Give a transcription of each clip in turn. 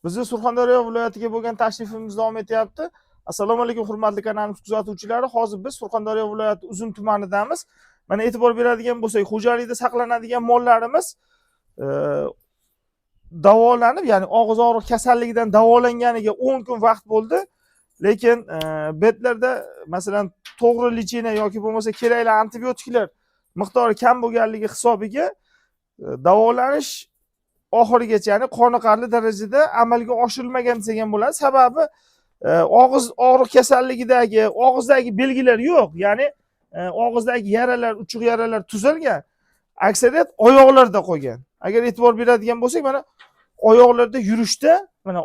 Bizni Surxondaryo viloyatiga bo'lgan tashrifimiz davom etyapti. Assalomu alaykum hurmatli kanalimiz kuzatuvchilari. Hozir biz Surxondaryo viloyati Uzun tumanidamiz. Mana e'tibor beradigan bo'lsak, xo'jalikda saqlanadigan mollarimiz davolanib, ya'ni og'iz og'riq kasalligidan davolanganiga 10 kun vaqt bo'ldi. Lekin betlarda masalan to'g'ri lichina yoki bo'lmasa kerakli antibiotiklar miqdori kam bo'lganligi hisobiga davolanish oxirigacha, ya'ni qoniqarli darajada amalga oshirilmagan degan bo'ladi. Sababi og'iz og'riq kasalligidagi og'izdagi belgilar yo'q, ya'ni og'izdagi yaralar, uchuq yaralar tuzalgan. Aksariyat oyoqlarda qolgan. Agar e'tibor beradigan bo'lsak, mana oyoqlarda yurishda, mana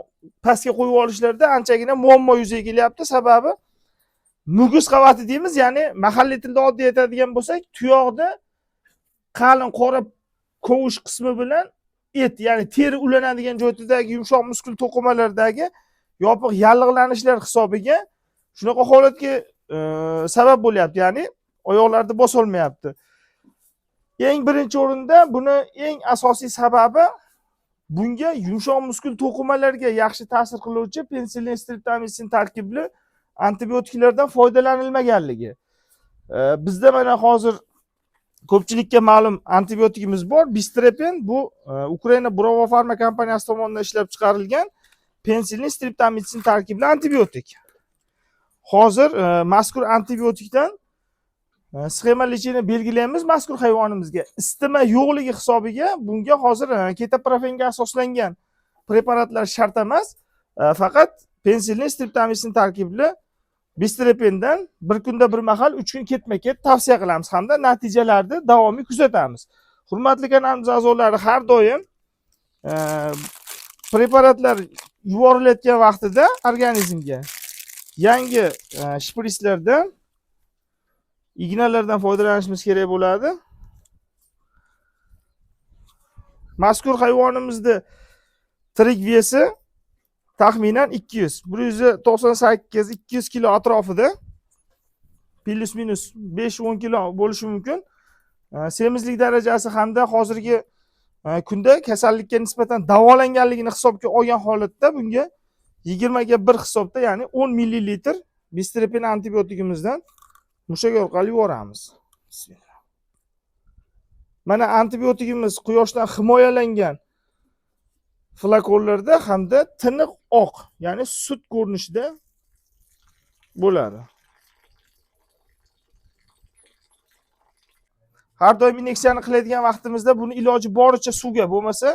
pastga qo'yib olishlarda anchagina muammo yuzaga kelyapti. Sababi muguz qavati deymiz, ya'ni mahalliy tilda oddiy aytadigan bo'lsak, tuyoqda qalin qora ko'vush qismi bilan et, ya'ni teri ulanadigan joydagi yumshoq muskul to'qimalardagi yopiq yallig'lanishlar hisobiga shunaqa holatga sabab bo'lyapti, ya'ni oyoqlarda bosolmayapti. Eng birinchi o'rinda buni eng asosiy sababi bunga yumshoq muskul to'qimalarga yaxshi ta'sir qiluvchi pensilin streptomycin tarkibli antibiotiklardan foydalanilmaganligi. Bizda mana hozir ko'pchilikka ma'lum antibiotikimiz bor. Bistrepen bu Ukraina Burova Pharma kompaniyasi tomonidan ishlab chiqarilgan pensilin streptomycin tarkibli antibiotik. Hozir mazkur antibiotikdan sxema lichini belgilaymiz mazkur hayvonimizga. Isitma yo'qligi hisobiga bunga hozir ketoprofenga asoslangan preparatlar shart emas. Faqat pensilin streptomycin tarkibli bistrependan bir kunda bir mahal 3 kun ketma-ket tavsiya qilamiz hamda natijalarni davomiy kuzatamiz. Hurmatli kanalimiz a'zolari, har doim preparatlar yuborilayotgan vaqtida organizmga yangi shpritslardan, ignalardan foydalanishimiz kerak bo'ladi. Mazkur hayvonimizning tirik vesi taxminan 198-200 kilo atrofida, plus minus 5-10 kilo bo'lishi mumkin. Semizlik darajasi hamda hozirgi kunda kasallikka nisbatan davolanganligini hisobga olgan holatda bunga 20 ga 1 hisobda, ya'ni 10 millilitr bistrepen antibiotikimizdan mushak orqali yuboramiz. Bismillah. Mana antibiotikimiz quyoshdan himoyalangan flakonlarda hamda tiniq oq, ya'ni sut ko'rinishida bo'ladi. Har doim inyeksiyani qiladigan vaqtimizda buni iloji boricha suvga, bo'lmasa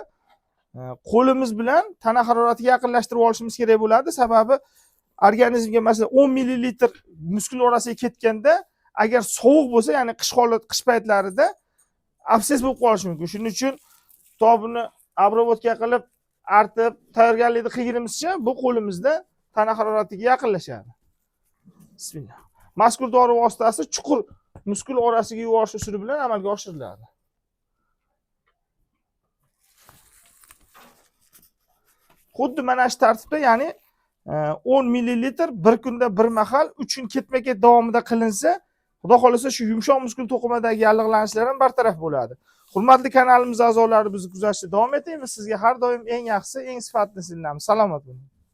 qo'limiz bilan tana haroratiga yaqinlashtirib olishimiz kerak bo'ladi. Sababi organizmga masalan 10 millilitr muskul orasiga ketganda, agar sovuq bo'lsa, ya'ni qish paytlarida abses bo'lib qolishi mumkin. Shuning uchun buni obrobotka qilib artib tayyorgarlikni qilganimizcha bu qo'limizda tana haroratiga yaqinlashadi. Bismillah. Mazkur dori vositasi chuqur muskul orasiga yuborish usuli bilan amalga oshiriladi. Xuddi mana shu tartibda, ya'ni 10 millilitr bir kunda bir mahal 3 kun ketma-ket davomida qilinsa, xudo xolasa shu yumshoq muskul to'qimadagi yallig'lanishlar ham bartaraf bo'ladi. Hurmatli kanalimiz a'zolari, bizni kuzatishda davom etamiz. Sizga har doim eng yaxshi, eng sifatli sinamiz. Salomat bo'ling.